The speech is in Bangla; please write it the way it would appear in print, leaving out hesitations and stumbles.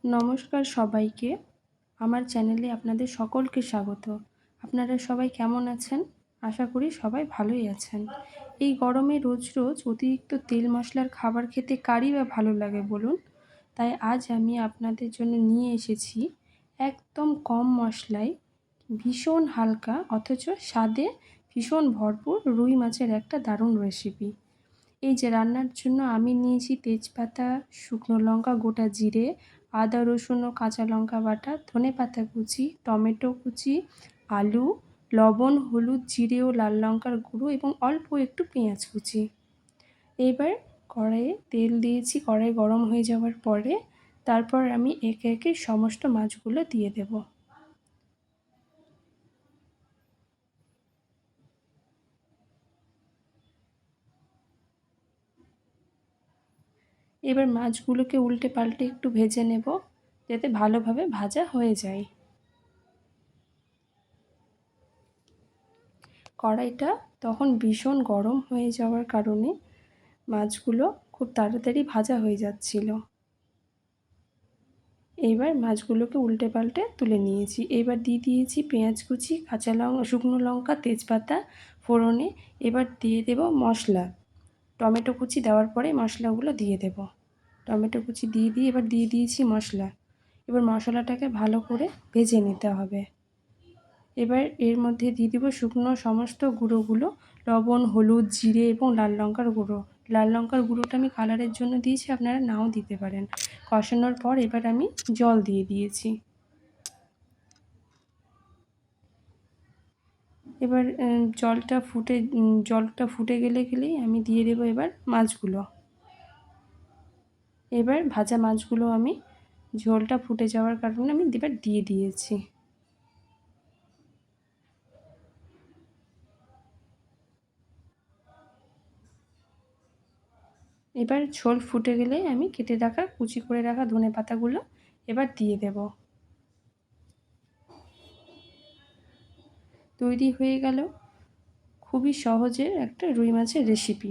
নমস্কার সবাইকে। আমার চ্যানেলে আপনাদের সকলকে স্বাগত। আপনারা সবাই কেমন আছেন? আশা করি সবাই ভালোই আছেন। এই গরমে রোজ রোজ অতিরিক্ত তেল মশলার খাবার খেতে কারই বা ভালো লাগে বলুন? তাই আজ আমি আপনাদের জন্য নিয়ে এসেছি একদম কম মশলায় ভীষণ হালকা অথচ স্বাদে ভীষণ ভরপুর রুই মাছের একটা দারুণ রেসিপি। এই যে রান্নার জন্য আমি নিয়েছি তেজপাতা, শুকনো লঙ্কা, গোটা জিরে, আদা রসুন ও কাঁচা লঙ্কা বাটা, ধনেপাতা কুচি, টমেটো কুচি, আলু, লবণ, হলুদ, জিরে ও লাল লঙ্কার গুঁড়ো এবং অল্প একটু পেঁয়াজ কুচি। এবার কড়াইয়ে তেল দিয়েছি। কড়াই গরম হয়ে যাওয়ার পরে তারপর আমি একে একে সমস্ত মাছগুলো দিয়ে দেব। এবার মাছগুলোকে উল্টে পাল্টে একটু ভেজে নেব যাতে ভালোভাবে ভাজা হয়ে যায়। কড়াইটা তখন ভীষণ গরম হয়ে যাওয়ার কারণে মাছগুলো খুব তাড়াতাড়ি ভাজা হয়ে যাচ্ছিল। এবার মাছগুলোকে উল্টে পাল্টে তুলে নিয়েছি। এবার দিয়ে দিয়েছি পেঁয়াজ কুচি, কাঁচা লঙ্কা, শুকনো লঙ্কা, তেজপাতা ফোড়নে। এবার দিয়ে দেব মশলা। টমেটো কুচি দেওয়ার পরে মশলাগুলো দিয়ে দেব। টমেটো কুচি দিয়ে এবার দিয়ে দিয়েছি মশলা। এবার মশলাটাকে ভালো করে ভেজে নিতে হবে। এবার এর মধ্যে দিয়ে দেবো শুকনো সমস্ত গুঁড়োগুলো, লবণ, হলুদ, জিরে এবং লাল লঙ্কার গুঁড়ো। লাল লঙ্কার গুঁড়োটা আমি কালারের জন্য দিয়েছি, আপনারা নাও দিতে পারেন। কষানোর পর এবার আমি জল দিয়ে দিয়েছি। এবার জলটা ফুটে গেলেই আমি দিয়ে দেবো এবার মাছগুলো। এবার ভাজা মাছগুলো আমি ঝোলটা ফুটে যাওয়ার কারণে আমি এবার দিয়ে দিয়েছি। এবার ঝোল ফুটে গেলে আমি কেটে রাখা কুচি করে রাখা ধনেপাতাগুলো এবার দিয়ে দেব। তৈরি হয়ে গেল খুবই সহজে একটা রুই মাছের রেসিপি।